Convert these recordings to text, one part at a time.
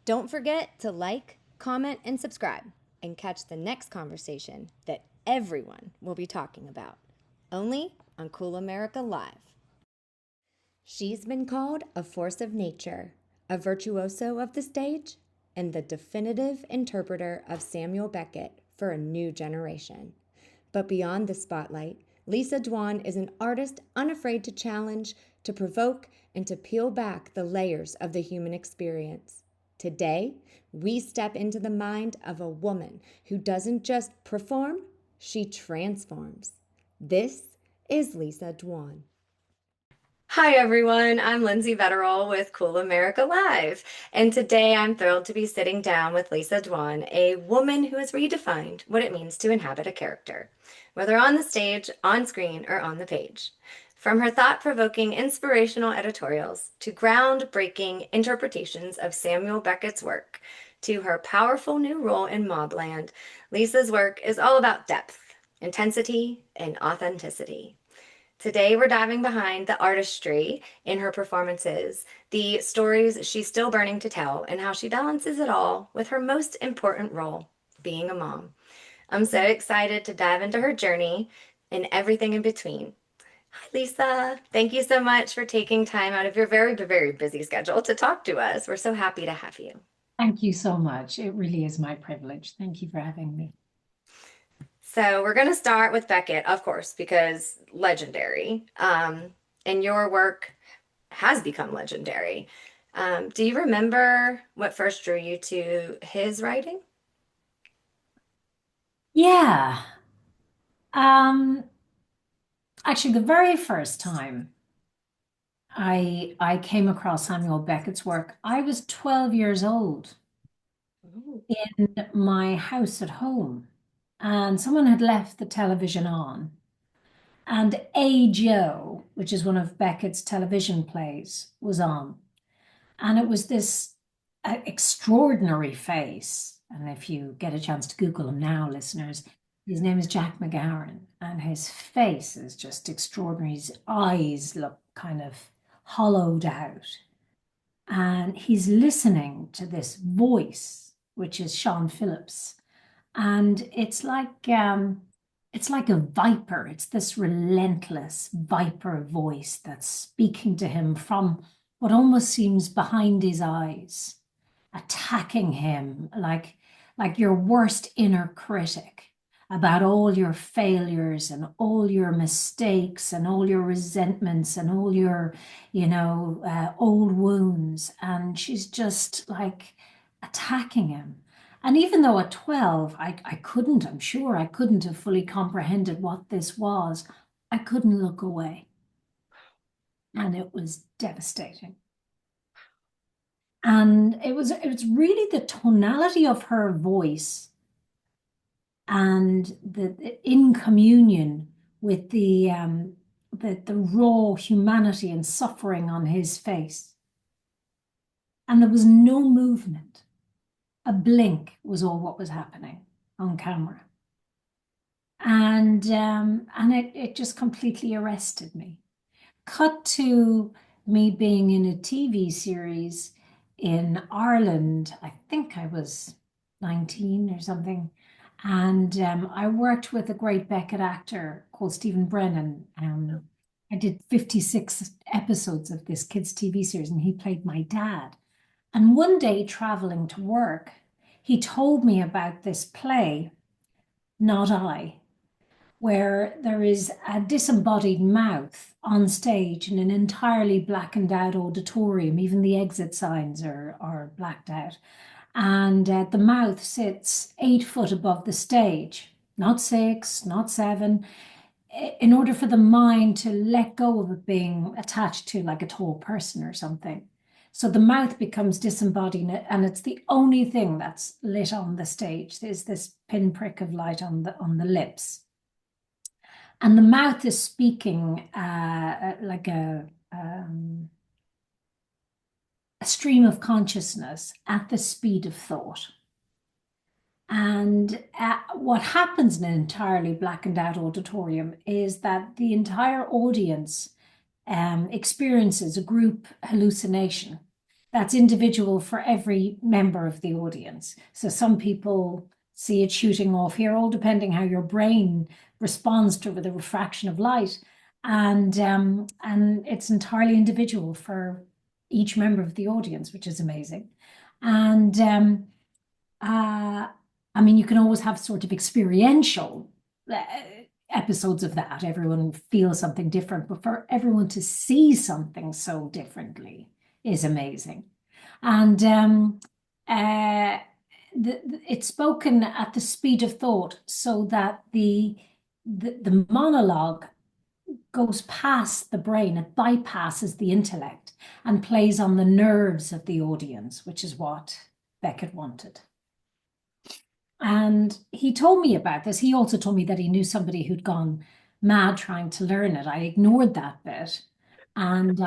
Don't forget to like, comment, and subscribe, and catch the next conversation that everyone will be talking about, only on Cool America Live. She's been called a force of nature, a virtuoso of the stage, and the definitive interpreter of Samuel Beckett for a new generation. But beyond the spotlight, Lisa Dwan is an artist unafraid to challenge, to provoke, and to peel back the layers of the human experience. Today, we step into the mind of a woman who doesn't just perform, she transforms. This is Lisa Dwan. Hi, everyone. I'm Lindsay Vetterall with Cool America Live. And today I'm thrilled to be sitting down with Lisa Dwan, a woman who has redefined what it means to inhabit a character, whether on the stage, on screen, or on the page. From her thought-provoking inspirational editorials to groundbreaking interpretations of Samuel Beckett's work to her powerful new role in Mobland, Lisa's work is all about depth, intensity, and authenticity. Today, we're diving behind the artistry in her performances, the stories she's still burning to tell, and how she balances it all with her most important role, being a mom. I'm so excited to dive into her journey and everything in between. Hi, Lisa. Thank you so much for taking time out of your very, very busy schedule to talk to us. We're so happy to have you. Thank you so much. It really is my privilege. Thank you for having me. So we're going to start with Beckett, of course, because legendary. And your work has become legendary. Do you remember what first drew you to his writing? Yeah. Um, Actually, the very first time I came across Samuel Beckett's work, I was 12 years old Ooh. in my house at home, and someone had left the television on, and A. Joe, which is one of Beckett's television plays, was on. And it was this extraordinary face. And if you get a chance to Google him now, listeners, his name is Jack McGowan, and his face is just extraordinary. His eyes look kind of hollowed out. And he's listening to this voice, which is Sean Phillips. And it's like a viper. It's this relentless viper voice that's speaking to him from what almost seems behind his eyes, attacking him like your worst inner critic about all your failures and all your mistakes and all your resentments and all your, old wounds. And she's just like attacking him. And even though at 12, I couldn't, I'm sure I couldn't have fully comprehended what this was, I couldn't look away. And it was devastating. And it was really the tonality of her voice and the in communion with the raw humanity and suffering on his face. And there was no movement. A blink was all what was happening on camera. And it just completely arrested me. Cut to me being in a TV series in Ireland. I think I was 19 or something. And I worked with a great Beckett actor called Stephen Brennan. I did 56 episodes of this kids' TV series, and he played my dad. And one day, traveling to work, he told me about this play, Not I, where there is a disembodied mouth on stage in an entirely blackened out auditorium. Even the exit signs are blacked out. And the mouth sits 8 foot above the stage, not six, not seven, in order for the mind to let go of it being attached to like a tall person or something. So the mouth becomes disembodied, and it's the only thing that's lit on the stage. There's this pinprick of light on the lips, and the mouth is speaking like a stream of consciousness at the speed of thought. And what happens in an entirely blackened out auditorium is that the entire audience experiences a group hallucination. that's individual for every member of the audience. So some people see it shooting off here, all depending how your brain responds to the refraction of light. And it's entirely individual for each member of the audience, which is amazing. And uh, I mean, you can always have sort of experiential episodes of that. Everyone feels something different, but for everyone to see something so differently is amazing. And uh, it's spoken at the speed of thought so that the monologue goes past the brain, it bypasses the intellect and plays on the nerves of the audience, which is what Beckett wanted. And he told me about this. He also told me that he knew somebody who'd gone mad trying to learn it. I ignored that bit, and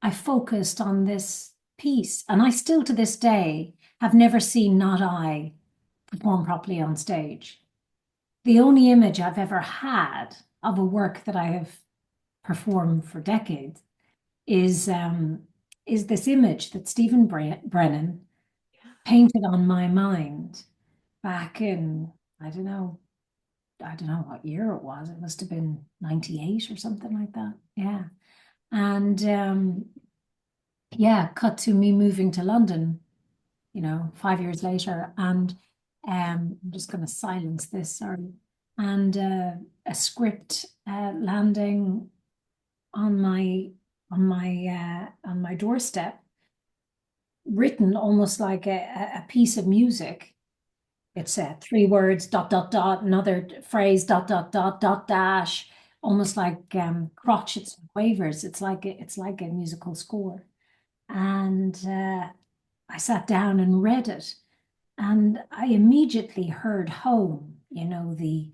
I focused on this piece. And I still to this day have never seen Not I perform properly on stage. The only image I've ever had of a work that I have performed for decades is this image that Stephen Brennan painted on my mind back in, I don't know what year it was. It must have been 98 or something like that. Yeah. And yeah, cut to me moving to London, 5 years later. And I'm just going to silence this, sorry. And a script landing on my doorstep, written almost like a piece of music. It's 3 words, dot, dot, dot, another phrase, dot, dot, dot, dot, dash, almost like crotchets and quavers. It's like a musical score. And I sat down and read it, and I immediately heard home, the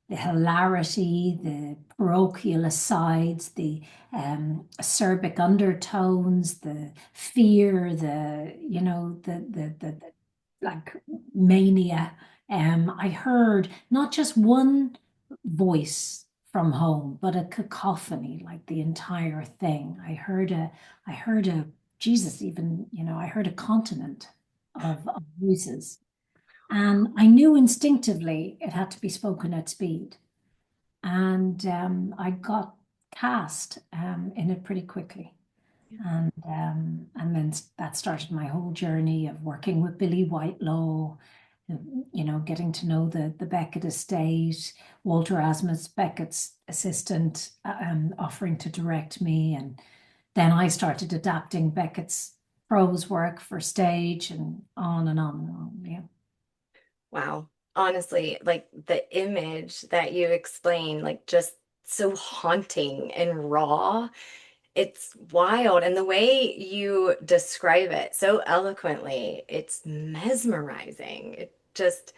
hilarity, the parochial asides, the acerbic undertones, the fear, the like mania. I heard not just one voice from home, but a cacophony, like the entire thing. I heard a, Jesus, even, I heard a continent of voices. And I knew instinctively it had to be spoken at speed. And I got cast in it pretty quickly. And then that started my whole journey of working with Billy Whitelaw, getting to know the Beckett estate, Walter Asmus, Beckett's assistant, offering to direct me. And then I started adapting Beckett's prose work for stage and on and on and on. Yeah. Wow. Honestly, like the image that you explained, like just so haunting and raw. It's wild. And the way you describe it so eloquently, it's mesmerizing. It just,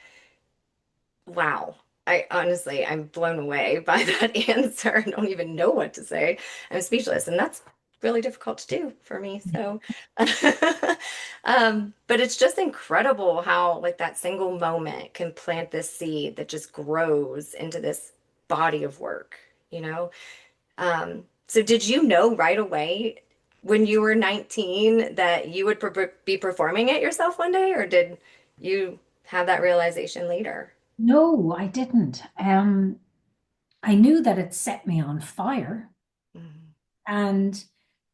wow. I honestly, I'm blown away by that answer. I don't even know what to say. I'm speechless, and that's really difficult to do for me. So, but it's just incredible how like that single moment can plant this seed that just grows into this body of work, you know? So did you know right away when you were 19 that you would be performing it yourself one day, or did you have that realization later? No, I didn't. I knew that it set me on fire. Mhm. And,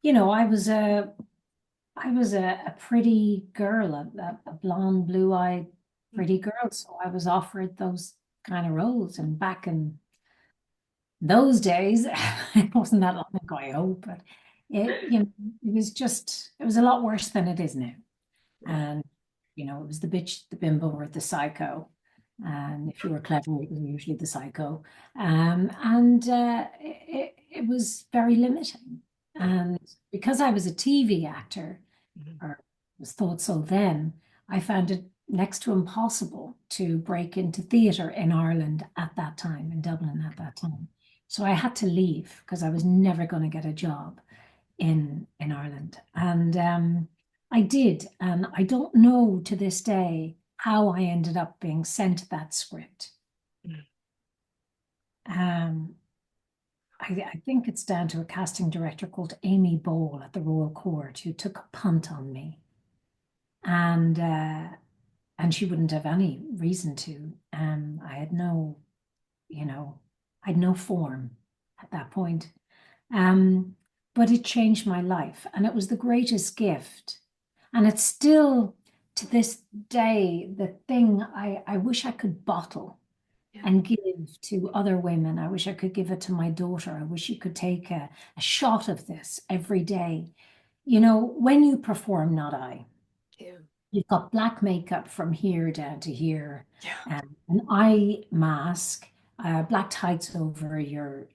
I was a pretty girl, a blonde, blue-eyed, pretty girl. So I was offered those kind of roles. And back in those days, it wasn't that long ago, I hope, but it was a lot worse than it is now. Yeah. And, it was the bitch, the bimbo, or the psycho. And if you were clever, it was usually the psycho. And it was very limiting. Yeah. And because I was a TV actor, Mhm. or was thought so then, I found it next to impossible to break into theatre in Ireland at that time, in Dublin at that time. So I had to leave because I was never going to get a job in Ireland. And I did, and I don't know to this day how I ended up being sent that script. Mhm. Um, I think it's down to a casting director called Amy Ball at the Royal Court who took a punt on me, and she wouldn't have any reason to. I had no, you know, I had no form at that point. Um, but it changed my life, and it was the greatest gift. And it's still to this day the thing I wish I could bottle Yeah. and give to other women. I wish I could give it to my daughter. I wish you could take a shot of this every day. You know, when you perform, not I, Yeah. you've got black makeup from here down to here, Yeah. an eye mask, black tights over your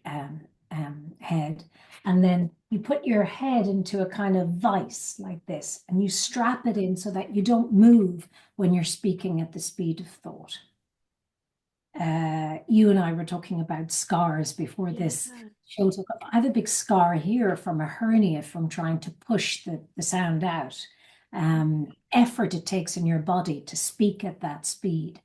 head, and then you put your head into a kind of vice like this, and you strap it in so that you don't move when you're speaking at the speed of thought. You and I were talking about scars before this Yeah. show took up. I have a big scar here from a hernia from trying to push the sound out. Effort it takes in your body to speak at that speed.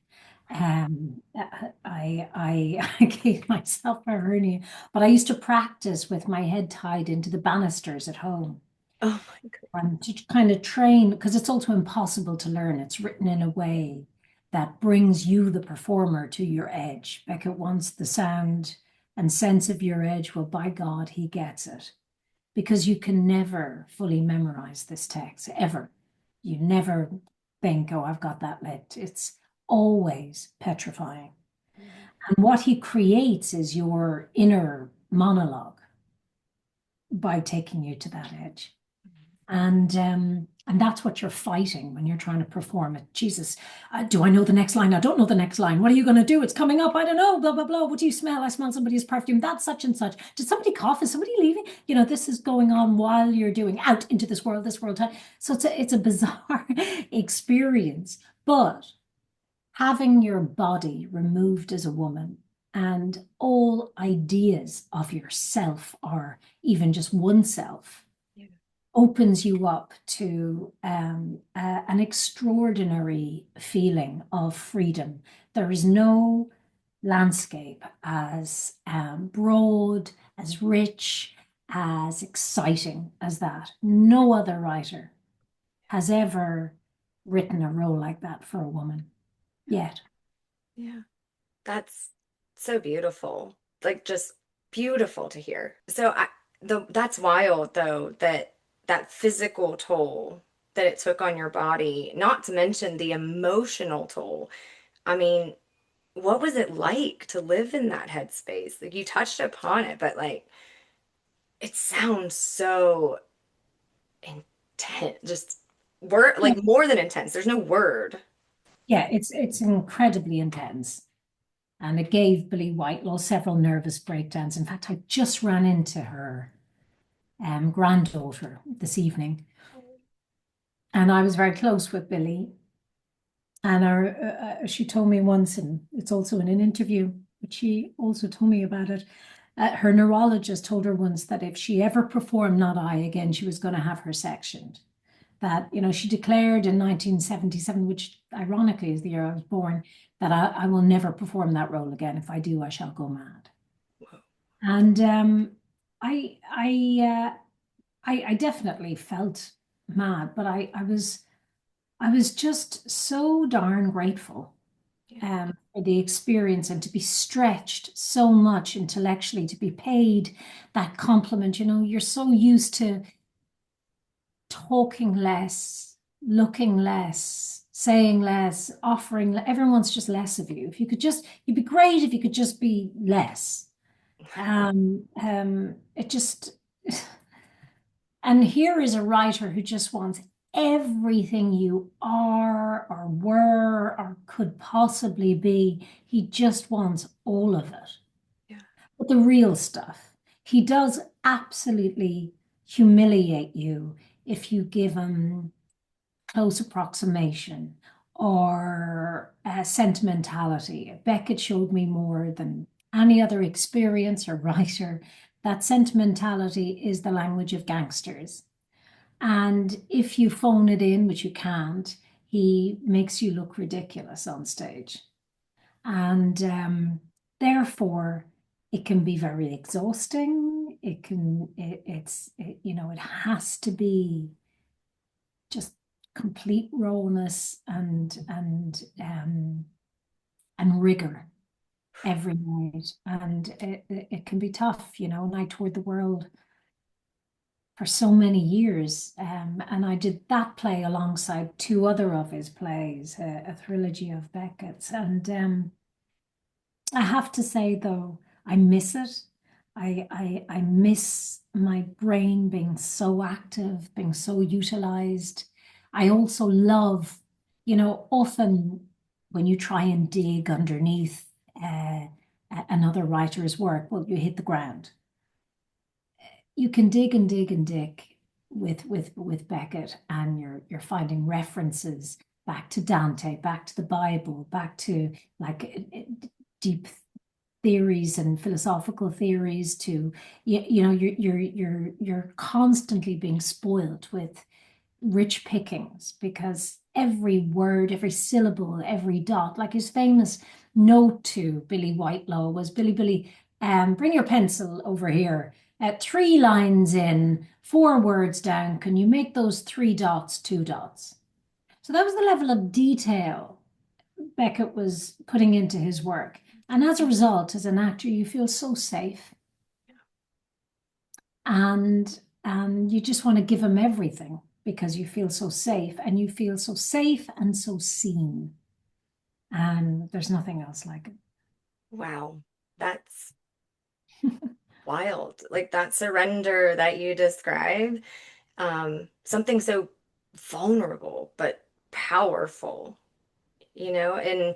I gave myself a hernia, but I used to practice with my head tied into the banisters at home Oh my God. to kind of train, because it's also impossible to learn. It's written in a way that brings you, the performer, to your edge. Beckett wants the sound and sense of your edge. Well, by God, he gets it. Because you can never fully memorize this text, ever. You never think, oh, I've got that lit. It's always petrifying. Mhm. And what he creates is your inner monologue by taking you to that edge. And that's what you're fighting when you're trying to perform it. Jesus, do I know the next line? I don't know the next line. What are you going to do? It's coming up. I don't know. Blah blah blah. What do you smell? I smell somebody's perfume. That's such and such. Did somebody cough? Is somebody leaving? You know, this is going on while you're doing out into this world. This world. So it's a bizarre experience. But having your body removed as a woman and all ideas of yourself, or even just oneself, Yeah. opens you up to an extraordinary feeling of freedom. There is no landscape as broad, as rich, as exciting as that. No other writer has ever written a role like that for a woman yet. Yeah. That's so beautiful. Like just beautiful to hear. That's wild though that that physical toll that it took on your body, not to mention the emotional toll. I mean, what was it like to live in that headspace? Like you touched upon it, but like it sounds so intense. Just word Yeah, like more than intense. There's no word. yeah, it's incredibly intense. And it gave Billy Whitelaw several nervous breakdowns. In fact, I just ran into her granddaughter this evening, and I was very close with Billy. And she told me once, and it's also in an interview, but she also told me about it. Her neurologist told her once that if she ever performed Not I again, she was going to have her sectioned. That, you know, she declared in 1977, which ironically is the year I was born, that I will never perform that role again. If I do, I shall go mad. And I, I, I definitely felt mad, but I was just so darn grateful Yeah. for the experience and to be stretched so much intellectually, to be paid that compliment. You know, you're so used to talking less, looking less, saying less, offering. Everyone wants just less of you. If you could just, you'd be great if you could just be less. It just, and here is a writer who just wants everything you are or were or could possibly be. He just wants all of it. Yeah. But the real stuff, he does absolutely humiliate you if you give him close approximation or sentimentality. Beckett showed me more than any other experience or writer that sentimentality is the language of gangsters. And if you phone it in, which you can't, he makes you look ridiculous on stage. And therefore, it can be very exhausting. It has to be just complete rawness and rigor every night. And it can be tough, and I toured the world for so many years. And I did that play alongside two other of his plays, a trilogy of Beckett's. And I have to say, though, I miss it. I miss my brain being so active, being so utilized. I also love, often when you try and dig underneath another writer's work, well, you hit the ground. You can dig and dig and dig with Beckett, and you're finding references back to Dante, back to the Bible, back to like deep theories and philosophical theories. To you're constantly being spoiled with rich pickings, because every word, every syllable, every dot, like his famous note to Billy Whitelaw was, Billy, bring your pencil over here. At 3 lines in, 4 words down, can you make those 3 dots 2 dots? So that was the level of detail Beckett was putting into his work. And as a result, as an actor, you feel so safe. And you just want to give him everything because you feel so safe, and you feel so safe and so seen. And there's nothing else like it. Wow, that's wild. Like that surrender that you described, something so vulnerable but powerful, and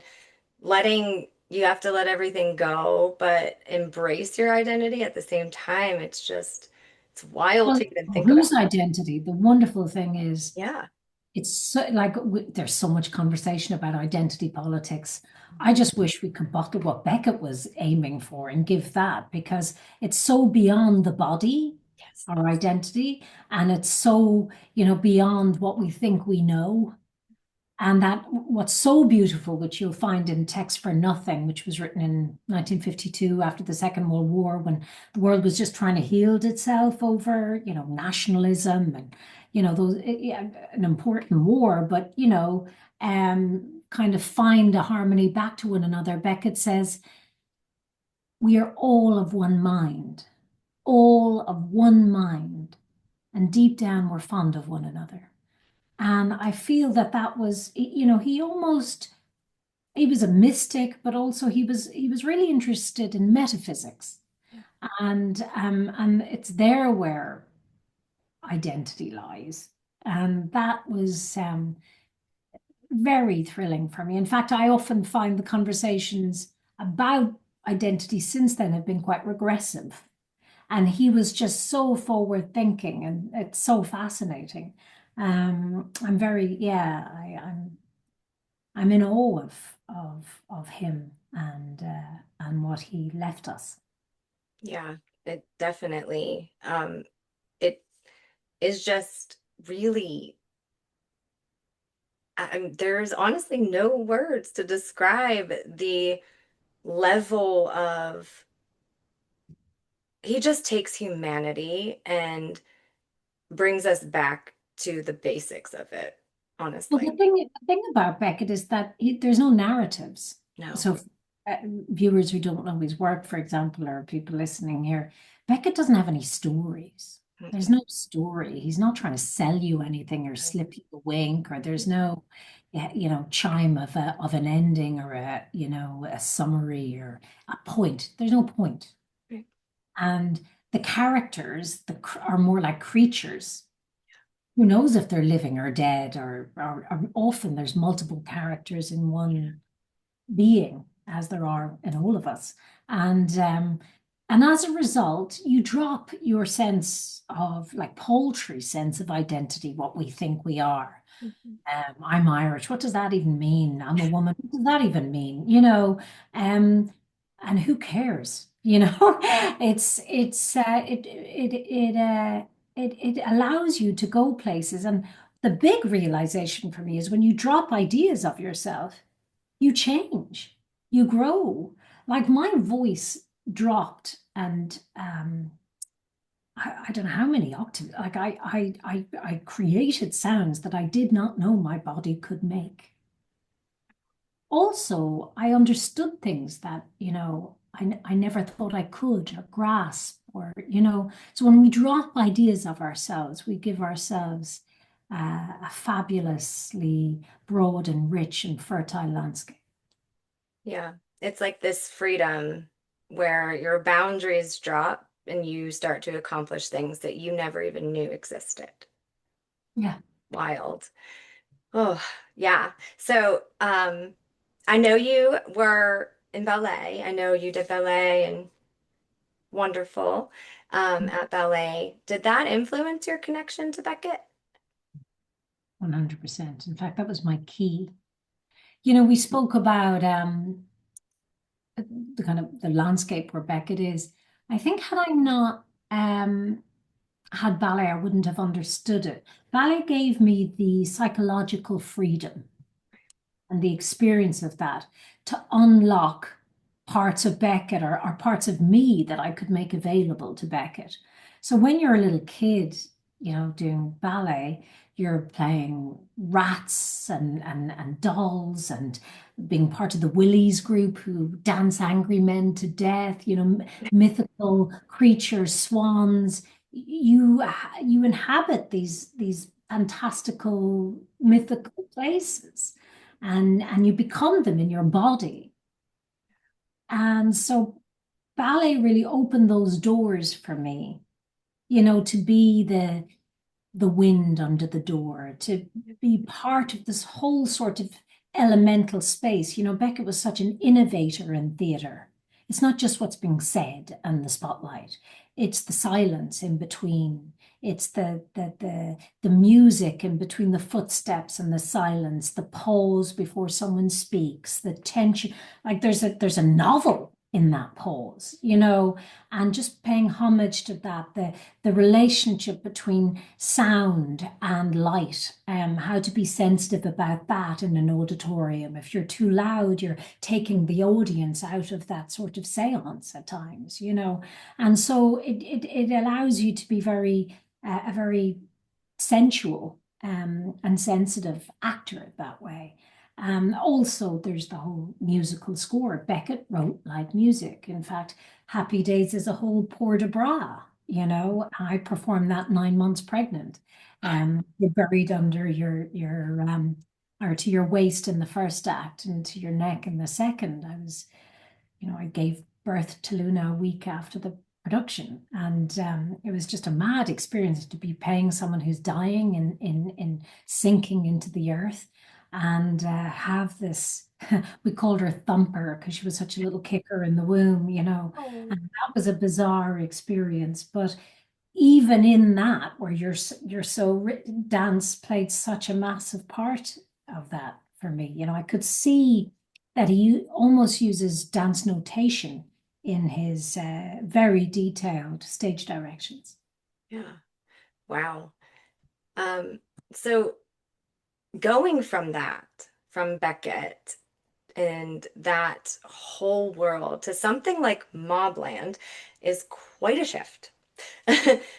you have to let everything go, but embrace your identity at the same time. It's wild Well, to even think about. whose identity? The wonderful thing is, Yeah. it's so, like there's so much conversation about identity politics. I just wish we could bottle what Beckett was aiming for and give that, because it's so beyond the body, Yes. our identity, and it's so, beyond what we think we know. And that what's so beautiful, which you'll find in Text for Nothing, which was written in 1952 after the Second World War, when the world was just trying to heal itself over, nationalism and, those, yeah, an important war, but, kind of find a harmony back to one another. Beckett says, we are all of one mind, and deep down we're fond of one another. And I feel that that was, he was a mystic, but also he was really interested in metaphysics. And it's there where identity lies. And that was very thrilling for me. In fact, I often find the conversations about identity since then have been quite regressive. And he was just so forward thinking, and it's so fascinating. I'm very, yeah, I'm in awe of him and what he left us. Yeah, it definitely. It is just really, there's honestly no words to describe the level of, he just takes humanity and brings us back to the basics of it, Well, honestly. the thing about Beckett is that there's no narratives. No. So viewers who don't know his work, for example, or people listening here, Beckett doesn't have any stories. There's no story. He's not trying to sell you anything or slip you a wink, or there's no, yeah, chime of an ending, or a summary or a point. There's no point. Right. And the characters are more like creatures. Who knows if they're living or dead, or often there's multiple characters in one being, as there are in all of us. And as a result, you drop your sense of, like, paltry sense of identity, what we think we are. Mhm. I'm Irish. What does that even mean? I'm a woman. What does that even mean? And who cares? It allows you to go places. And the big realization for me is when you drop ideas of yourself, you change, you grow. Like my voice dropped, and I don't know how many octaves. Like I created sounds that I did not know my body could make. Also, I understood things that, I never thought I could or grasp, or, so when we drop ideas of ourselves, we give ourselves a fabulously broad and rich and fertile landscape. Yeah. It's like this freedom where your boundaries drop and you start to accomplish things that you never even knew existed. Yeah. Wild. Oh, yeah. So, I know you were in ballet. I know you did ballet and wonderful at ballet. Did that influence your connection to Beckett? 100%. In fact, that was my key. We spoke about the kind of the landscape where Beckett is. I think had I not had ballet, I wouldn't have understood it. Ballet gave me the psychological freedom and the experience of that to unlock parts of Beckett, or parts of me that I could make available to Beckett. So when you're a little kid, doing ballet, you're playing rats and dolls, and being part of the Willies group who dance angry men to death, mythical creatures, swans. You inhabit these fantastical mythical places, and you become them in your body. And so ballet really opened those doors for me, to be the wind under the door, to be part of this whole sort of elemental space. Beckett was such an innovator in theatre. It's not just what's being said and the spotlight, it's the silence in between. It's the music in between the footsteps and the silence, the pause before someone speaks, the tension. Like there's a novel in that pause, and just paying homage to that, the relationship between sound and light, how to be sensitive about that in an auditorium. If you're too loud, you're taking the audience out of that sort of seance at times, And so it allows you to be a very sensual and sensitive actor that way. Also, there's the whole musical score. Beckett wrote light music. In fact, Happy Days is a whole port de bras. I performed that 9 months pregnant. You're buried under or to your waist in the first act and to your neck in the second. I gave birth to Luna a week after the production, and it was just a mad experience to be paying someone who's dying in sinking into the earth, and have this. We called her Thumper because she was such a little kicker in the womb, Oh, and that was a bizarre experience. But even in that, where you're so dance played such a massive part of that for me. I could see that he almost uses dance notation in his very detailed stage directions. yeah. Wow. Um, so going from that, from Beckett and that whole world to something like Mobland is quite a shift.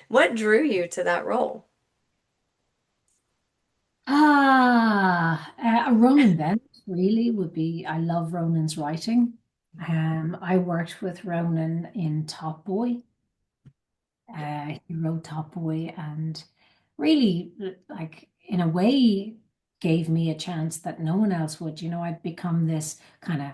What drew you to that role? A Ronan Bennett really would be. I love Ronan's writing. I worked with Ronan in Top Boy. He wrote Top Boy, and really, like, in a way, gave me a chance that no one else would. I'd become this kind of,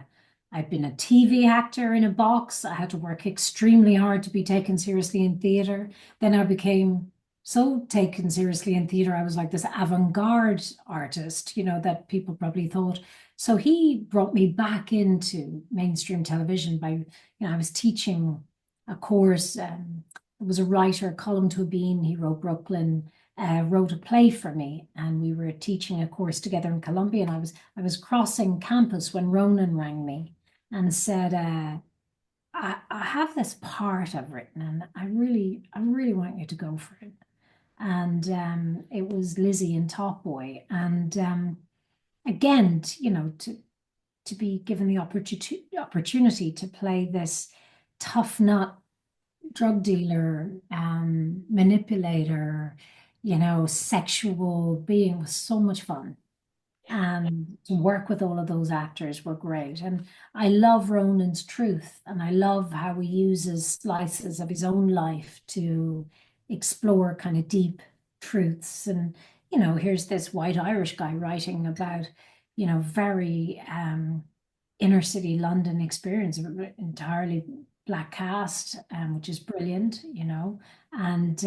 I'd been a TV actor in a box. I had to work extremely hard to be taken seriously in theater. Then I became so taken seriously in theater. I was like this avant-garde artist, that people probably thought. So he brought me back into mainstream television by, I was teaching a course. Was a writer, Colm Tobin, he wrote Brooklyn, wrote a play for me, and we were teaching a course together in Columbia. And I was crossing campus when Ronan rang me and said, I have this part I've written, and I really want you to go for it. And it was Lizzie in Top Boy. And again, to be given the opportunity to play this tough nut drug dealer, manipulator, sexual being was so much fun. And to work with all of those actors were great. And I love Ronan's truth, and I love how he uses slices of his own life to explore kind of deep truths. And, here's this white Irish guy writing about, very inner city London experience, entirely black cast, which is brilliant, and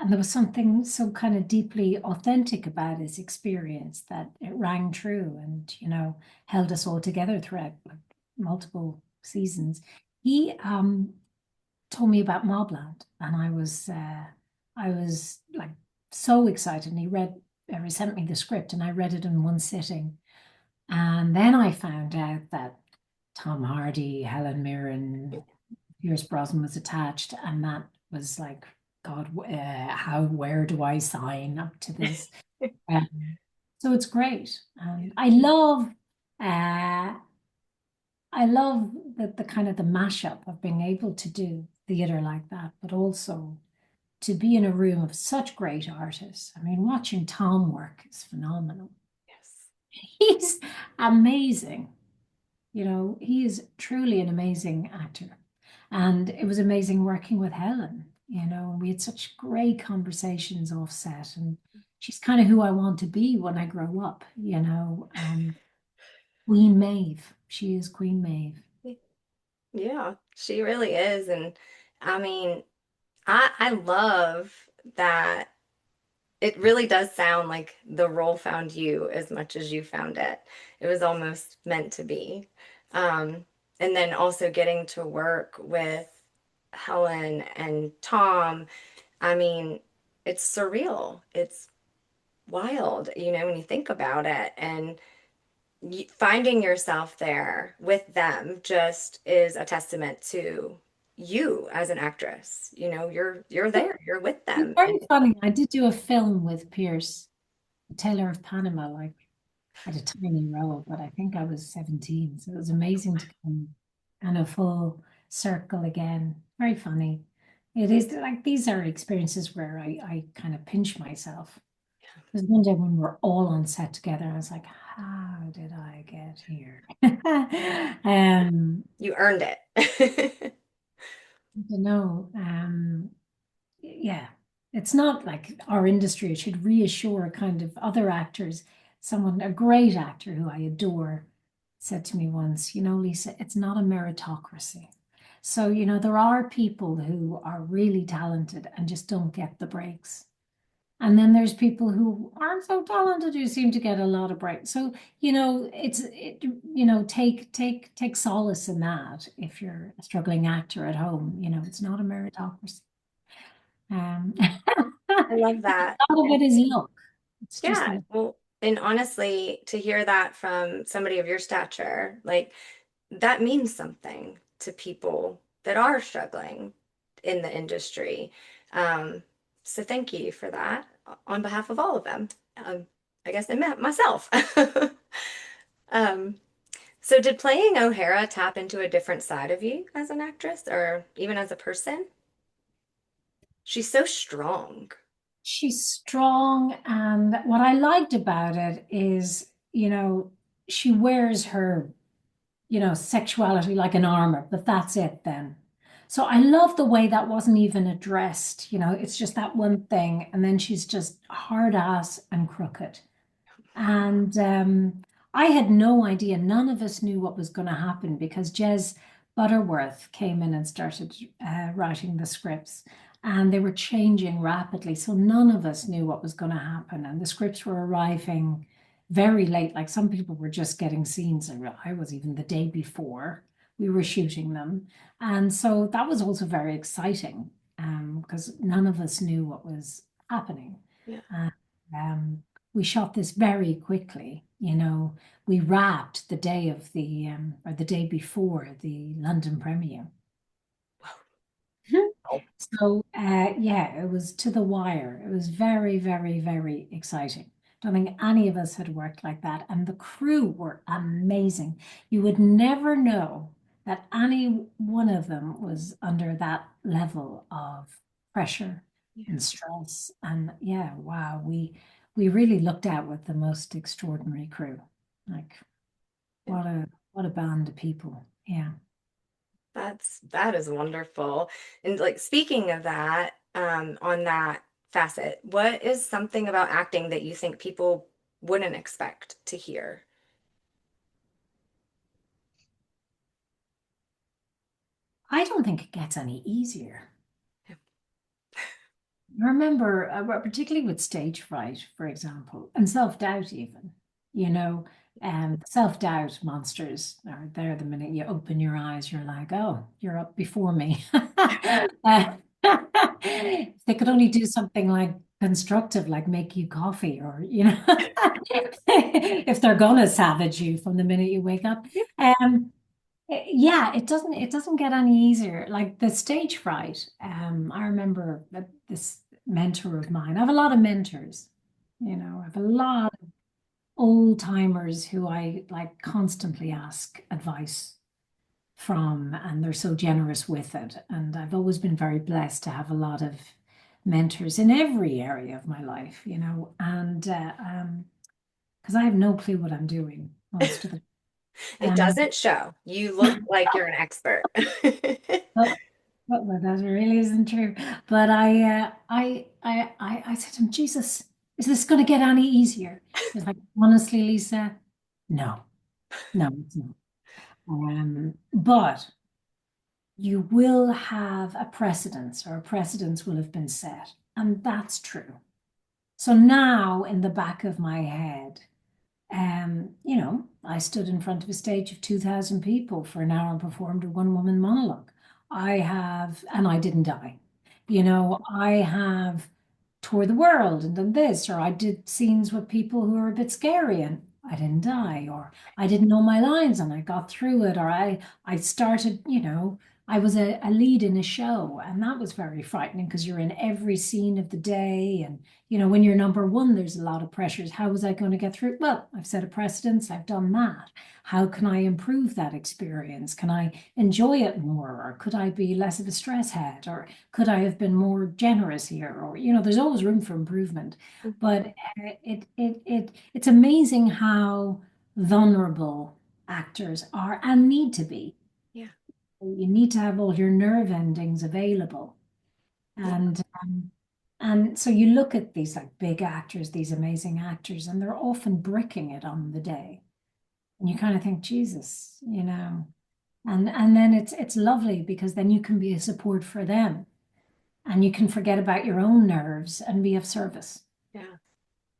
and there was something so kind of deeply authentic about his experience that it rang true and, held us all together throughout like, multiple seasons. He told me about Mobland, and I was like so excited. And he sent me the script, and I read it in one sitting. And then I found out that Tom Hardy, Helen Mirren, Pierce Brosnan was attached, and that was like, God, where do I sign up to this? Um, so it's great. Uh, I love the kind of the mashup of being able to do theater like that, but also to be in a room of such great artists. I mean, watching Tom work is phenomenal. Yes. He's amazing. He is truly an amazing actor. And it was amazing working with Helen, and we had such great conversations off set. And she's kind of who I want to be when I grow up, Queen Maeve. She is Queen Maeve. Yeah, she really is. And I mean, I love that it really does sound like the role found you as much as you found it. It was almost meant to be. And then also getting to work with Helen and Tom. I mean, it's surreal. It's wild, when you think about it. And finding yourself there with them just is a testament to you as an actress. You're there, you're with It's them. very funny. I did do a film with Pierce, The Tailor of Panama, like at a tiny role, but I think I was 17. So it was amazing to come kind of full circle again. Very funny. It is like these are experiences where I kind of pinch myself. There's one day when we're all on set together, and I was like, how did I get here? You earned it. I don't know. Yeah, it's not like our industry. It should reassure kind of other actors. A great actor who I adore, said to me once, Lisa, it's not a meritocracy. So, there are people who are really talented and just don't get the breaks. And then there's people who aren't so talented who seem to get a lot of breaks. So, take solace in that if you're a struggling actor at home. It's not a meritocracy. Um, I love because that. a lot of it is luck. It's just Yeah. luck. Well, and honestly, to hear that from somebody of your stature, like that means something to people that are struggling in the industry. Um, so thank you for that on behalf of all of them. I guess I meant myself. Um, so did playing O'Hara tap into a different side of you as an actress or even as a person? She's so strong. She's strong, and what I liked about it is, she wears her, sexuality like an armor, but that's it then. So I love the way that wasn't even addressed. It's just that one thing, and then she's just hard ass and crooked. And I had no idea. None of us knew what was going to happen because Jez Butterworth came in and started writing the scripts, and they were changing rapidly. So none of us knew what was going to happen. And the scripts were arriving very late. Like some people were just getting scenes. And I was even the day before we were shooting them. And so that was also very exciting because none of us knew what was happening. Yeah. And, we shot this very quickly. We wrapped the day of or the day before the London premiere. So, yeah, it was to the wire. It was very, very, very exciting. Don't think any of us had worked like that. And the crew were amazing. You would never know that any one of them was under that level of pressure Yeah. and stress. And yeah, wow, we really looked out with the most extraordinary crew. Like Yeah. what a band of people. Yeah. That is wonderful. And like speaking of that, on that facet, what is something about acting that you think people wouldn't expect to hear? I don't think it gets any easier. Yeah. I remember, particularly with stage fright, for example, and self-doubt even, you know, self-doubt monsters are there the minute you open your eyes, you're like, oh, you're up before me. If they could only do something like constructive, like make you coffee or, if they're gonna savage you from the minute you wake up. Um, yeah, it doesn't get any easier. Like the stage fright. I remember that this mentor of mine. I have a lot of mentors, I have a lot of old timers who I like constantly ask advice from, and they're so generous with it. And I've always been very blessed to have a lot of mentors in every area of my life, and because I have no clue what I'm doing most of the It time. doesn't show. You look like you're an expert. Well, that really isn't true. But I said to him, Jesus, is this going to get any easier? He's like, honestly, Lisa, no, no, it's not. But you will have a precedence, or a precedence will have been set, and that's true. So now, in the back of my head, I stood in front of a stage of 2,000 people for an hour and performed a one-woman monologue. And I didn't die. I have toured the world and done this, or I did scenes with people who are a bit scary and I didn't die, or I didn't know my lines and I got through it, or I started, I was a lead in a show, and that was very frightening because you're in every scene of the day, and when you're number one, there's a lot of pressures. How was I going to get through? Well, I've set a precedence, I've done that. How can I improve that experience? Can I enjoy it more? Or could I be less of a stress head? Or could I have been more generous here? Or, there's always room for improvement. But it's amazing how vulnerable actors are and need to be. Yeah. You need to have all your nerve endings available. Yeah. And so you look at these like big actors, these amazing actors, and they're often bricking it on the day. And you kind of think, Jesus, and then it's lovely because then you can be a support for them and you can forget about your own nerves and be of service. Yeah.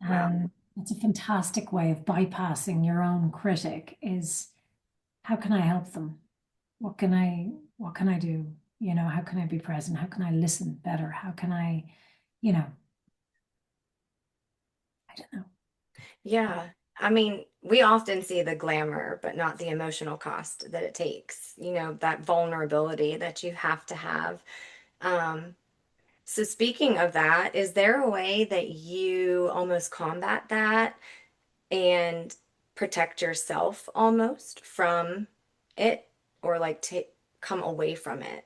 Wow. And it's a fantastic way of bypassing your own critic is how can I help them? What can I do? How can I be present? How can I listen better? How can I don't know. Yeah. I mean, we often see the glamour, but not the emotional cost that it takes, that vulnerability that you have to have. Um, so speaking of that, is there a way that you almost combat that and protect yourself almost from it, or like take come away from it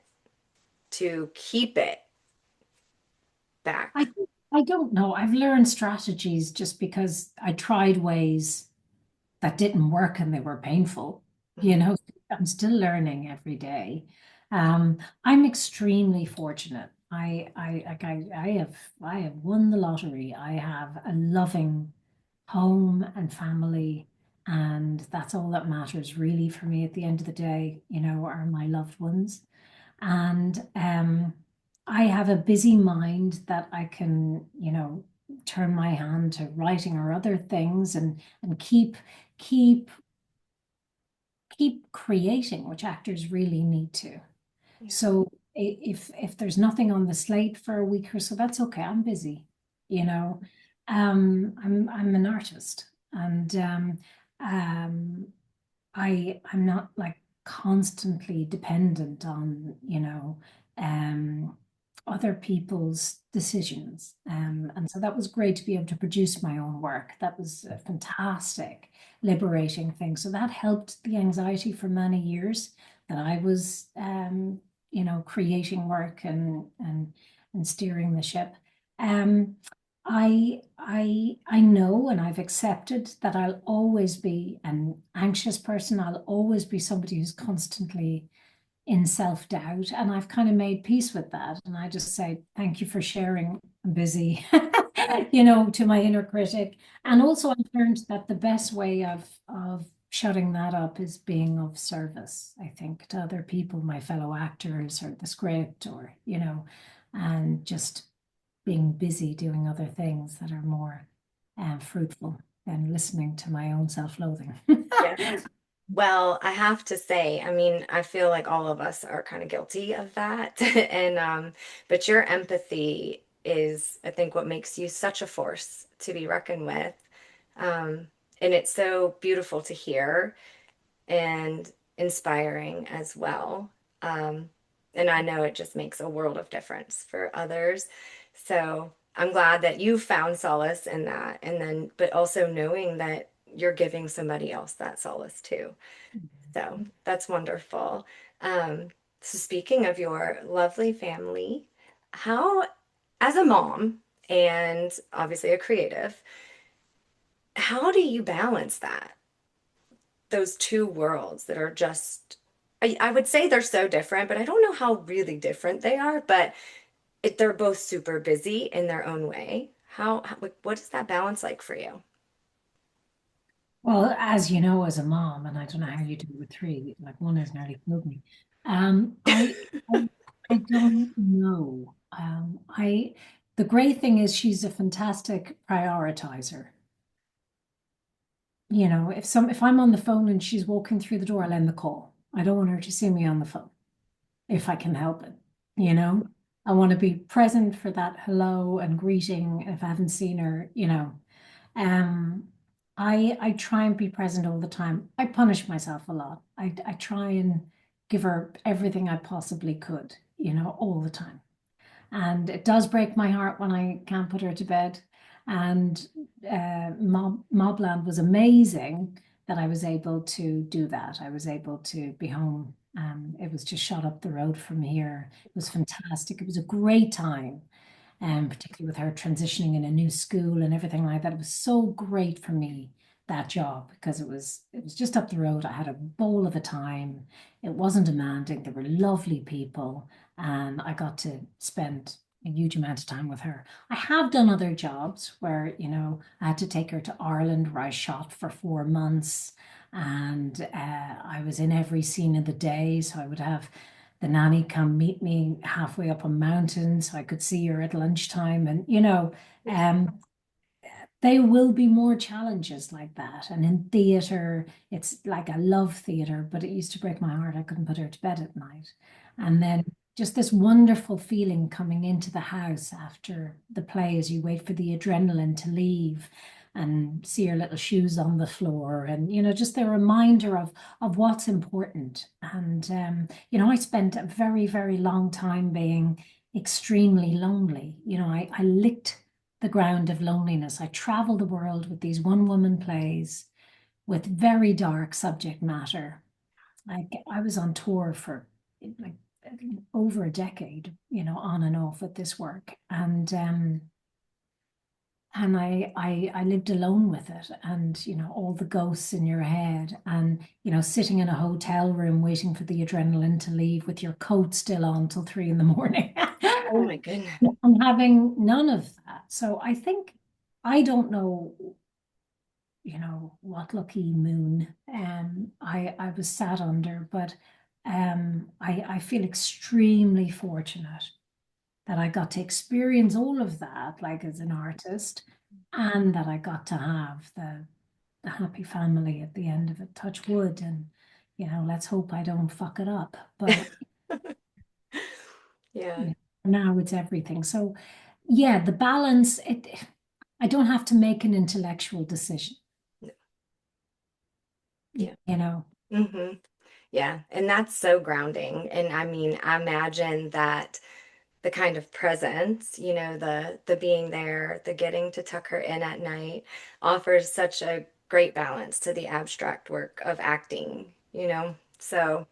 to keep it I back? I don't know. I've learned strategies just because I tried ways that didn't work and they were painful. You Mhm. know, I'm still learning every day. I'm extremely fortunate. I have won the lottery. I have a loving home and family, and that's all that matters really for me at the end of the day, are my loved ones. And I have a busy mind that I can, turn my hand to writing or other things and keep keep creating, which actors really need to. Yeah. So if there's nothing on the slate for a week or so, that's okay. I'm busy, you know. I'm an artist, and um, I'm not like constantly dependent on, other people's decisions. And so that was great to be able to produce my own work. That was a fantastic, liberating thing. So that helped the anxiety for many years. that I was, creating work and steering the ship. Um, I know and I've accepted that I'll always be an anxious person. I'll always be somebody who's constantly in self-doubt. And I've kind of made peace with that. And I just say, thank you for sharing. I'm busy, to my inner critic. And also I've learned that the best way of shutting that up is being of service, I think, to other people, my fellow actors or the script and just being busy doing other things that are more fruitful than listening to my own self-loathing. Yes. Well, I have to say, I mean, I feel like all of us are kind of guilty of that. And but your empathy is, I think, what makes you such a force to be reckoned with. Um, and it's so beautiful to hear and inspiring as well. Um, and I know it just makes a world of difference for others. So I'm glad that you found solace in that. And then, but also knowing that you're giving somebody else that solace too. So that's wonderful. Um, so speaking of your lovely family, how, as a mom and obviously a creative, how do you balance that? Those two worlds that are just, I would say they're so different, but I don't know how really different they are, but they're both super busy in their own way. Like, what is that balance like for you? Well, as you know, as a mom, and I don't know how you do it with three, like one has nearly killed me. I, I don't know. The great thing is she's a fantastic prioritizer. If I'm on the phone and she's walking through the door, I'll end the call. I don't want her to see me on the phone if I can help it. You know, I want to be present for that hello and greeting if I haven't seen her. Um, I try and be present all the time. I punish myself a lot. I try and give her everything I possibly could, all the time. And it does break my heart when I can't put her to bed. And Mobland was amazing that I was able to do that. I was able to be home. It was just shot up the road from here. It was fantastic. It was a great time, particularly with her transitioning in a new school and everything like that. It was so great for me, that job, because it was just up the road. I had a bowl of a time. It wasn't demanding. There were lovely people, and I got to spend a huge amount of time with her. I have done other jobs where, I had to take her to Ireland where I shot for 4 months. And I was in every scene of the day. So I would have the nanny come meet me halfway up a mountain so I could see her at lunchtime. And, um, there will be more challenges like that. And in theatre, it's like I love theatre, but it used to break my heart. I couldn't put her to bed at night. And then just this wonderful feeling coming into the house after the play as you wait for the adrenaline to leave and see your little shoes on the floor and just the reminder of what's important. And I spent a very, very long time being extremely lonely. I licked the ground of loneliness. I traveled the world with these one woman plays with very dark subject matter. I was on tour for like over a decade, on and off with this work. And I lived alone with it and all the ghosts in your head and sitting in a hotel room waiting for the adrenaline to leave with your coat still on till 3 in the morning. Oh my goodness. I'm having none of that. So I think I don't know, what lucky moon I was sat under, but I feel extremely fortunate that I got to experience all of that, like as an artist, and that I got to have the happy family at the end of it. Touch wood, and let's hope I don't fuck it up. But Yeah. yeah, now it's everything. So yeah, the balance. I don't have to make an intellectual decision. Yeah. You know, Hmm. Yeah. And that's so grounding. And I mean, I imagine that the kind of presence, the being there, the getting to tuck her in at night offers such a great balance to the abstract work of acting. So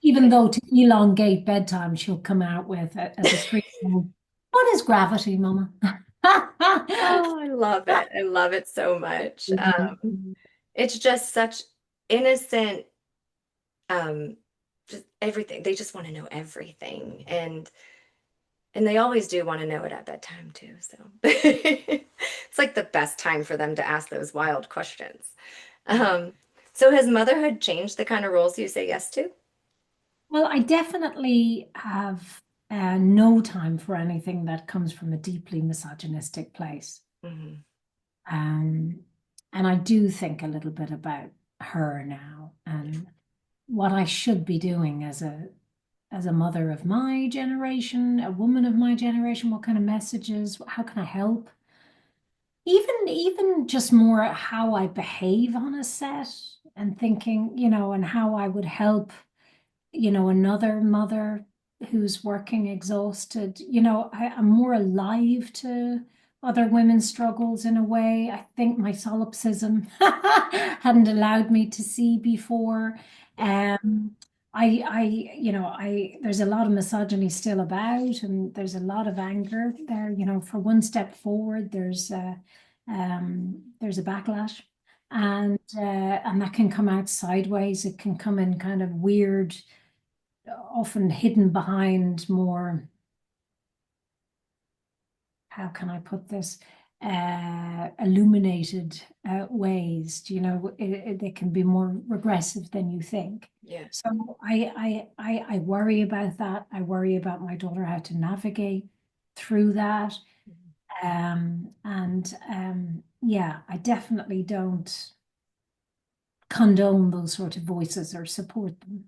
Even though to elongate bedtime, she'll come out with as a 3-year-old. What is gravity, Mama? Oh, I love it. I love it so much. It's just such innocent, um, just everything. They just want to know everything. And they always do want to know it at bedtime too. So it's like the best time for them to ask those wild questions. Um, so has motherhood changed the kind of roles you say yes to? Well, I definitely have no time for anything that comes from a deeply misogynistic place. Hmm. Um, and I do think a little bit about her now and what I should be doing as a mother of my generation, a woman of my generation, what kind of messages, how can I help? Even just more how I behave on a set and thinking, and how I would help another mother who's working exhausted. I'm more alive to other women's struggles in a way I think my solipsism hadn't allowed me to see before. Um, there's a lot of misogyny still about, and there's a lot of anger there. For one step forward, there's a backlash, and that can come out sideways. It can come in kind of weird, often hidden behind more, how can I put this, illuminated ways. They can be more regressive than you think. Yeah. So I worry about that. I worry about my daughter, how to navigate through that. And yeah, I definitely don't condone those sort of voices or support them.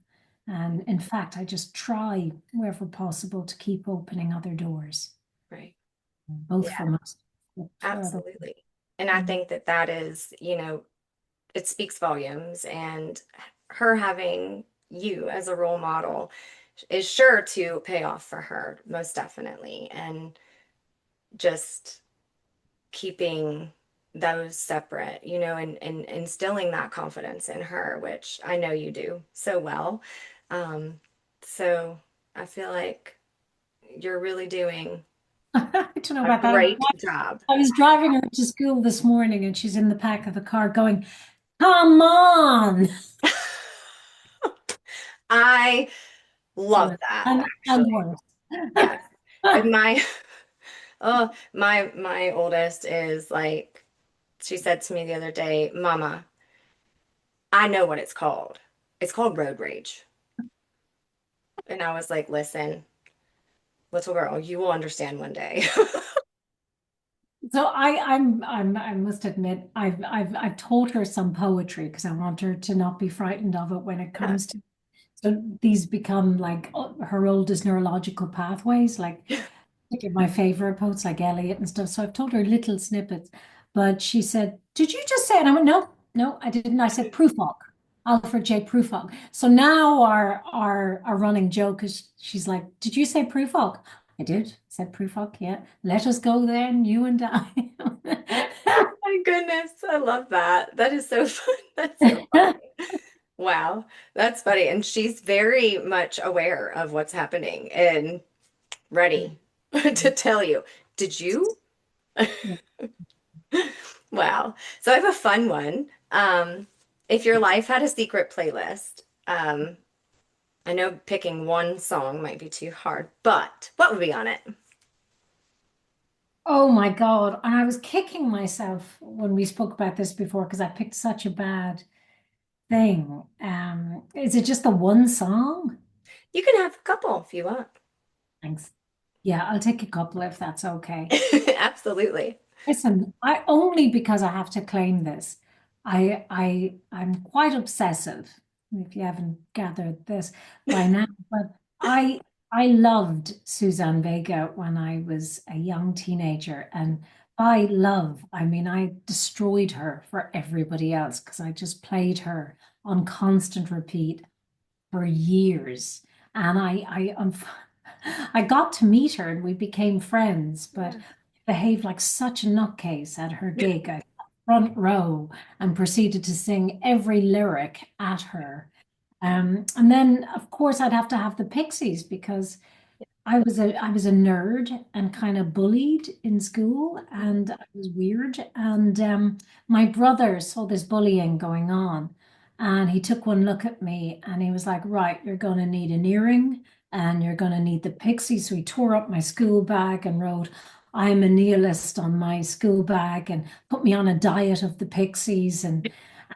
And in fact, I just try wherever possible to keep opening other doors, Right. both Yeah, for myself, but for other. absolutely. And I think that that is, it speaks volumes. And her having you as a role model is sure to pay off for her, most definitely. And just keeping those separate, and instilling that confidence in her, which I know you do so well. Um, so I feel like you're really doing I don't know a about that. great job. I was driving her to school this morning and she's in the back of the car going, "Come on." I love So, that, and actually. worse. Yes. My my oldest is like, she said to me the other day, Mama, I know what it's called. It's called road rage. And I was like, listen, little girl, you will understand one day. So I must admit, I've taught her some poetry because I want her to not be frightened of it when it Yeah. comes to. So these become like her oldest neurological pathways, like my favorite poets like Eliot and stuff. So I've told her little snippets, but she said, "Did you just say it?" And I went, "No, no, I didn't. I said Prufrock, Alfred J. Prufrock." So now our running joke is she's like, "Did you say Prufrock?" I did. I said Prufrock. Yeah. Let us go then, you and I. My goodness, I love that. That is so fun. That's so funny. Wow, that's funny. And she's very much aware of what's happening and ready to tell you. Did you? Wow. So I have a fun one. If your life had a secret playlist, I know picking one song might be too hard, but what would be on it? Oh my God. And I was kicking myself when we spoke about this before because I picked such a bad thing. Is it just the one song? You can have a couple if you want. Thanks. Yeah, I'll take a couple if that's okay. Absolutely. Listen, I only because I have to claim this. I'm quite obsessive, if you haven't gathered this by now, but I loved Suzanne Vega when I was a young teenager. And by love, I mean I destroyed her for everybody else because I just played her on constant repeat for years. And I got to meet her and we became friends, but Yeah. behaved like such a nutcase at her gig. I sat front row and proceeded to sing every lyric at her. And then of course I'd have to have the Pixies because I was a nerd and kind of bullied in school, Mhm. and I was weird. And my brother saw this bullying going on, and he took one look at me and he was like, "Right, you're going to need an earring and you're going to need the Pixies." So he tore up my school bag and wrote, "I'm a nihilist" on my school bag and put me on a diet of the Pixies. And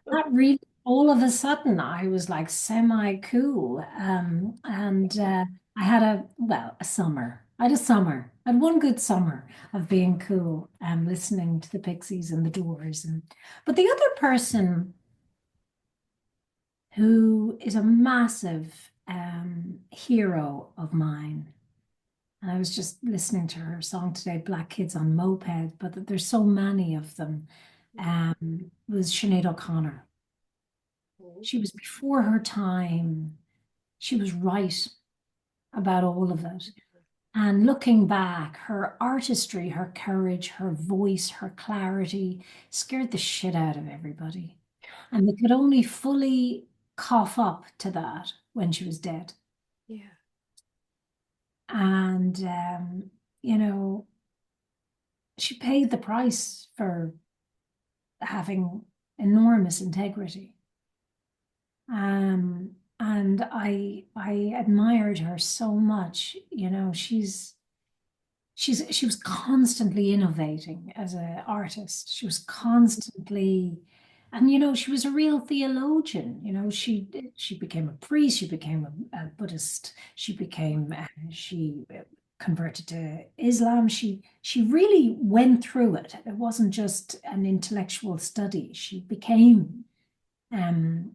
that really, all of a sudden, I was like semi cool. And I had a summer. I had a summer. I had one good summer of being cool, listening to the Pixies and the Doors. But the other person who is a massive hero of mine, and I was just listening to her song today, Black Kids on Moped, but that there's so many of them, was Sinead O'Connor. Mhm. She was before her time. She was right about all of it. And looking back, her artistry, her courage, her voice, her clarity scared the shit out of everybody. And they could only fully cough up to that when she was dead. Yeah. And, you know, she paid the price for having enormous integrity. And I admired her so much. She was constantly innovating as an artist. She was constantly, and she was a real theologian. She became a priest. She became a Buddhist. She converted to Islam. She really went through it. It wasn't just an intellectual study. She became um,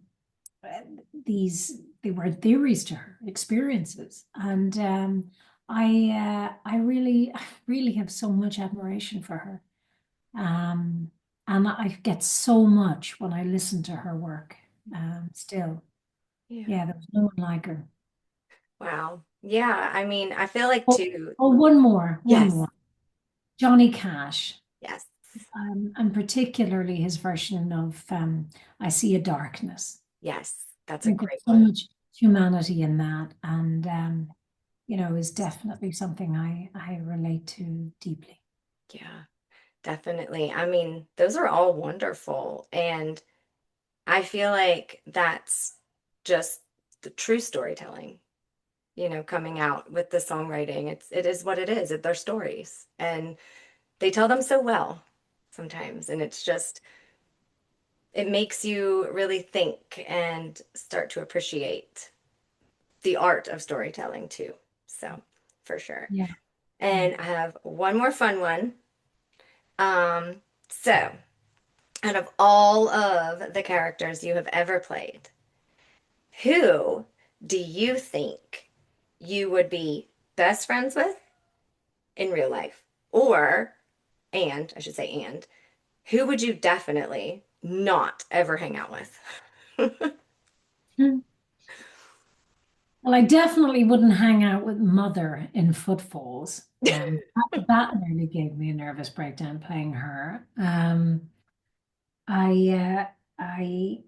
these they were theories to her, experiences. And I really I really have so much admiration for her. Um, and I get so much when I listen to her work. Still, Yeah. yeah, there was no one like her. Wow. Yeah. I mean, I feel like Oh, too. oh, one Yes. more. Johnny Cash, Yes. and particularly his version of "I See a Darkness." Yes. That's I a think there's great so one. much humanity in that, and is definitely something I relate to deeply. Yeah, definitely. I mean, those are all wonderful. And I feel like that's just the true storytelling, coming out with the songwriting. It is what it is. They're stories. And they tell them so well sometimes. And it's just, it makes you really think and start to appreciate the art of storytelling too. So, for sure. Yeah, yeah. And I have one more fun one. So out of all of the characters you have ever played, who do you think you would be best friends with in real life? Or, and I should say, and who would you definitely not ever hang out with? Hmm. Well, I definitely wouldn't hang out with Mother in Footfalls. That nearly gave me a nervous breakdown playing her. I I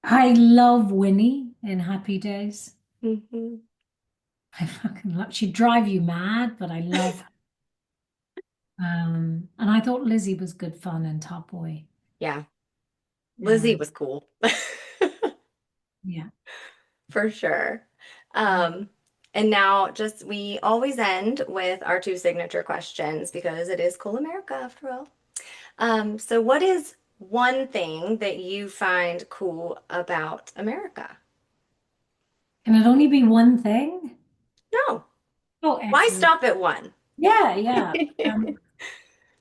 I love Winnie in Happy Days. Mhm. I fucking love. She'd drive you mad, but I love her. And I thought Lizzie was good fun in Top Boy. Yeah, Lizzie Um, was cool. yeah. For sure. Um, and now just we always end with our two signature questions because it is cool America after all. So what is one thing that you find cool about America? Can it only be one thing? No. Oh, Why excellent. stop at one? Yeah, yeah.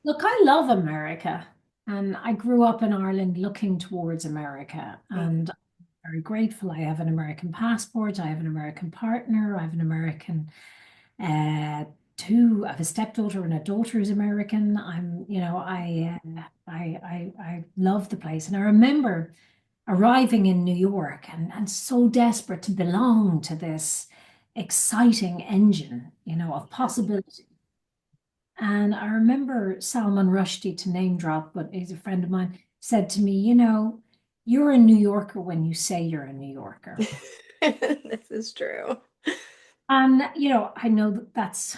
Look, I love America, and I grew up in Ireland looking towards America, Mhm. and I'm very grateful. I have an American passport, I have an American partner, I have an American uh I have a stepdaughter and a daughter who's American. I love the place, and I remember arriving in New York and so desperate to belong to this exciting engine, of possibility. And I remember Salman Rushdie, to name drop, but he's a friend of mine, said to me, You're a New Yorker when you say you're a New Yorker. This is true. And, I know that that's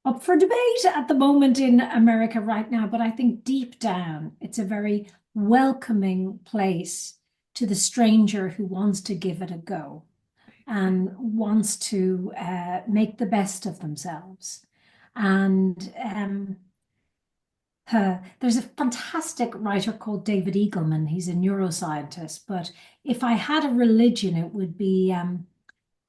up for debate at the moment in America right now, but I think deep down, it's a very welcoming place to the stranger who wants to give it a go and wants to make the best of themselves. And there's a fantastic writer called David Eagleman. He's a neuroscientist, but if I had a religion, it would be,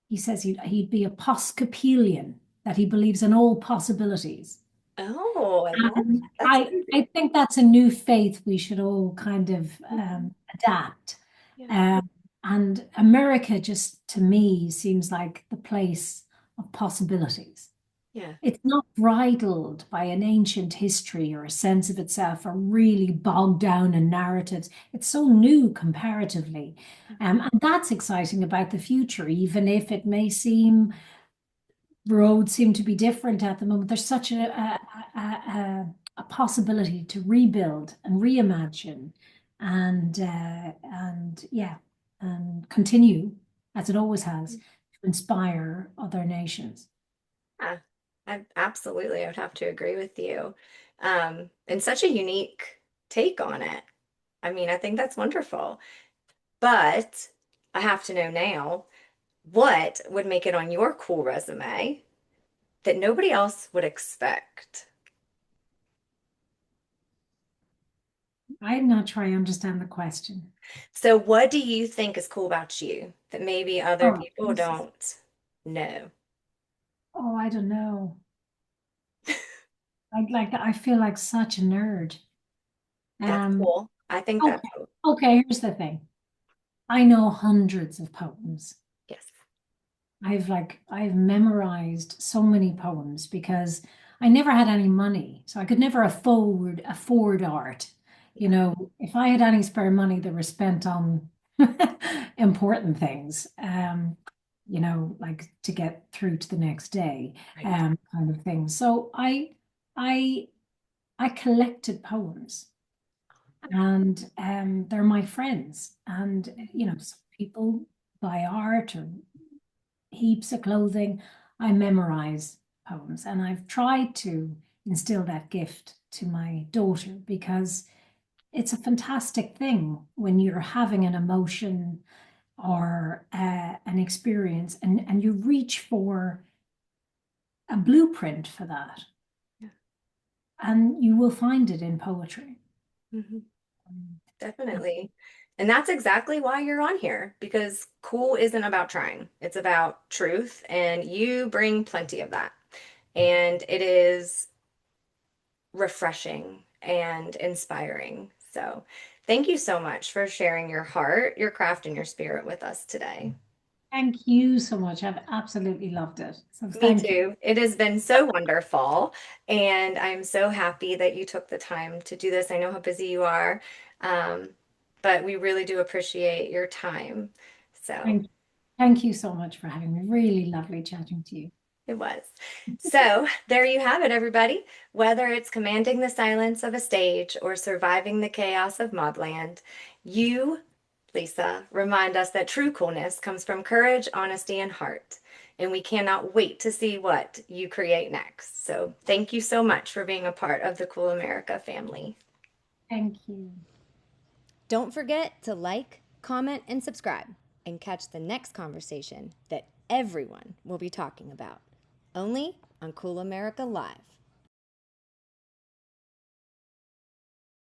he says he'd be a Episcopalian, that he believes in all possibilities. Oh, I love that. That's I think that's a new faith we should all kind of adapt. yeah, Um, and America just to me seems like the place of possibilities. yeah, It's not bridled by an ancient history or a sense of itself or really bogged down in narratives. It's so new comparatively. And that's exciting about the future, even if it may seem roads seem to be different at the moment. There's such a possibility to rebuild and reimagine and yeah, and continue as it always has to inspire other nations. yeah. I would have to agree with you. And such a unique take on it. I mean, I think that's wonderful. But I have to know now, what would make it on your cool resume that nobody else would expect? I'm not sure I understand the question. So, what do you think is cool about you that maybe other Oh, people don't know? I don't know. I feel like such a nerd. That's Um, cool. I think that's okay, cool. okay, here's the thing. I know hundreds of poems. Yes. I've memorized so many poems because I never had any money, so I could never afford art. If I had any spare money, they were spent on important things. Like to get through to the next day, Right. kind of thing. So I I collected poems, and they're my friends. And some people buy art or heaps of clothing. I memorize poems, and I've tried to instill that gift to my daughter because it's a fantastic thing when you're having an emotion or an experience, and you reach for a blueprint for that, Yeah. and you will find it in poetry. Mhm. Um, Definitely. And that's exactly why you're on here, because cool isn't about trying. It's about truth, and you bring plenty of that. And it is refreshing and inspiring. So, thank you so much for sharing your heart, your craft, and your spirit with us today. Thank you so much. I've absolutely loved it. So Me thank you. too. It has been so wonderful, and I'm so happy that you took the time to do this. I know how busy you are, um, but we really do appreciate your time. So Thank you so much for having me. Really lovely chatting to you. it was. So there you have it, everybody. Whether it's commanding the silence of a stage or surviving the chaos of Mobland, you, Lisa, remind us that true coolness comes from courage, honesty, and heart. And we cannot wait to see what you create next. So thank you so much for being a part of the Cool America family. Thank you. Don't forget to like, comment, and subscribe, and catch the next conversation that everyone will be talking about. Only on Cool America Live.